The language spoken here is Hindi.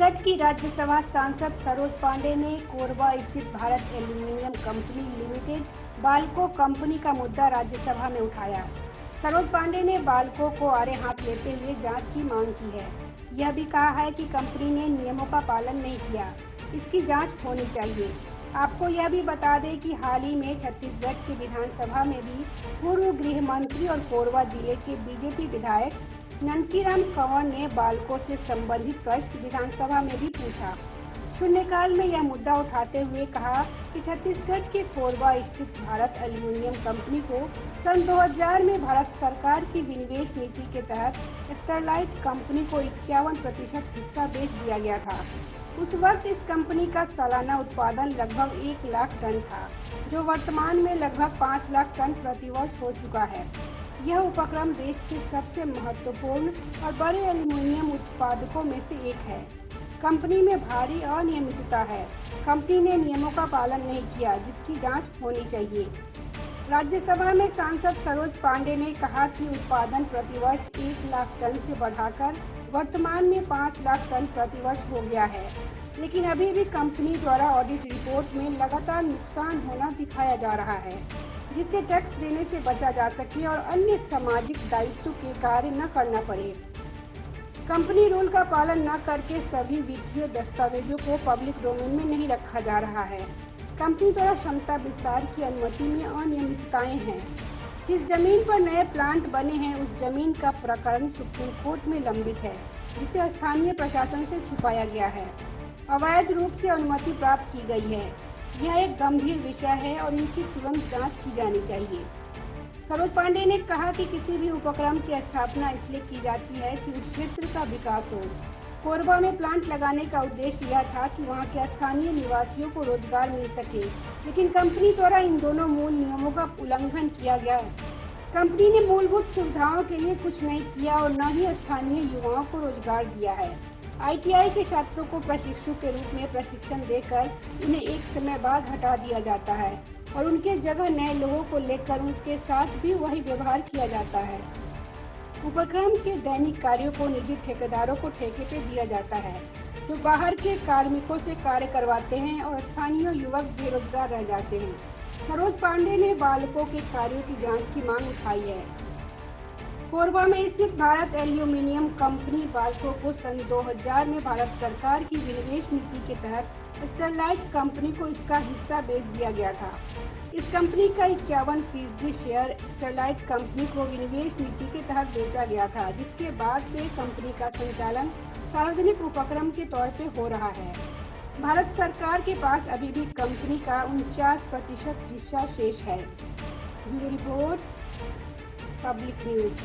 छत्तीसगढ़ की राज्यसभा सांसद सरोज पांडे ने कोरबा स्थित Bharat aluminium company limited Balco company का मुद्दा राज्यसभा में उठाया। सरोज पांडे ने बाल्को को आड़े हाथ लेते हुए जांच की मांग की है। यह भी कहा है कि कंपनी ने नियमों का पालन नहीं किया, इसकी जांच होनी चाहिए। आपको यह भी बता दें कि हाल ही में छत्तीसगढ़ की विधानसभा में भी पूर्व गृह मंत्री और कोरबा जिले के बीजेपी विधायक ननकीराम कंवर ने बाल्को से संबंधित प्रश्न विधानसभा में भी पूछा। शून्यकाल में यह मुद्दा उठाते हुए कहा कि छत्तीसगढ़ के कोरबा स्थित भारत एल्यूमीनियम कंपनी को सन 2000 में भारत सरकार की विनिवेश नीति के तहत स्टरलाइट कंपनी को 51% हिस्सा बेच दिया गया था। उस वक्त इस कंपनी का सालाना उत्पादन लगभग 1 लाख टन था, जो वर्तमान में लगभग 5 लाख टन प्रतिवर्ष हो चुका है। यह उपक्रम देश के सबसे महत्वपूर्ण और बड़े एल्यूमीनियम उत्पादकों में से एक है। कंपनी में भारी अनियमितता है। कंपनी ने नियमों का पालन नहीं किया, जिसकी जांच होनी चाहिए। राज्यसभा में सांसद सरोज पांडे ने कहा कि उत्पादन प्रतिवर्ष 1 लाख टन से बढ़ाकर वर्तमान में 5 लाख टन प्रतिवर्ष हो गया है, लेकिन अभी भी कंपनी द्वारा ऑडिट रिपोर्ट में लगातार नुकसान होना दिखाया जा रहा है, जिससे टैक्स देने से बचा जा सके और अन्य सामाजिक दायित्व के कार्य न करना पड़े। कंपनी रूल का पालन न करके सभी वित्तीय दस्तावेजों को पब्लिक डोमेन में नहीं रखा जा रहा है। कंपनी द्वारा क्षमता विस्तार की अनुमति में अनियमितताएं हैं। जिस जमीन पर नए प्लांट बने हैं, उस जमीन का प्रकरण सुप्रीम कोर्ट में लंबित है, जिसे स्थानीय प्रशासन से छुपाया गया है। अवैध रूप से अनुमति प्राप्त की गई है। यह एक गंभीर विषय है और इनकी तुरंत जांच की जानी चाहिए। सरोज पांडे ने कहा कि किसी भी उपक्रम की स्थापना इसलिए की जाती है कि उस क्षेत्र का विकास हो। कोरबा में प्लांट लगाने का उद्देश्य यह था कि वहां के स्थानीय निवासियों को रोजगार मिल सके, लेकिन कंपनी द्वारा इन दोनों मूल नियमों का उल्लंघन किया गया। कंपनी ने मूलभूत सुविधाओं के लिए कुछ नहीं किया और न ही स्थानीय युवाओं को रोजगार दिया है। ITI के छात्रों को प्रशिक्षु के रूप में प्रशिक्षण देकर उन्हें एक समय बाद हटा दिया जाता है और उनके जगह नए लोगों को लेकर उनके साथ भी वही व्यवहार किया जाता है। उपक्रम के दैनिक कार्यों को निजी ठेकेदारों को ठेके पे दिया जाता है, जो बाहर के कार्मिकों से कार्य करवाते हैं और स्थानीय युवक बेरोजगार रह जाते हैं। सरोज पांडे ने बाल्को के कार्यों की जांच की मांग उठाई है। कोरबा में स्थित भारत एल्यूमीनियम कंपनी बाल्को को सन 2000 में भारत सरकार की विनिवेश नीति के तहत स्टरलाइट कंपनी को इसका हिस्सा बेच दिया गया था। इस कंपनी का 51% शेयर स्टरलाइट कंपनी को विनिवेश नीति के तहत बेचा गया था, जिसके बाद से कंपनी का संचालन सार्वजनिक उपक्रम के तौर पे हो रहा है। भारत सरकार के पास अभी भी कंपनी का 49% हिस्सा शेष है। Bureau report, public news.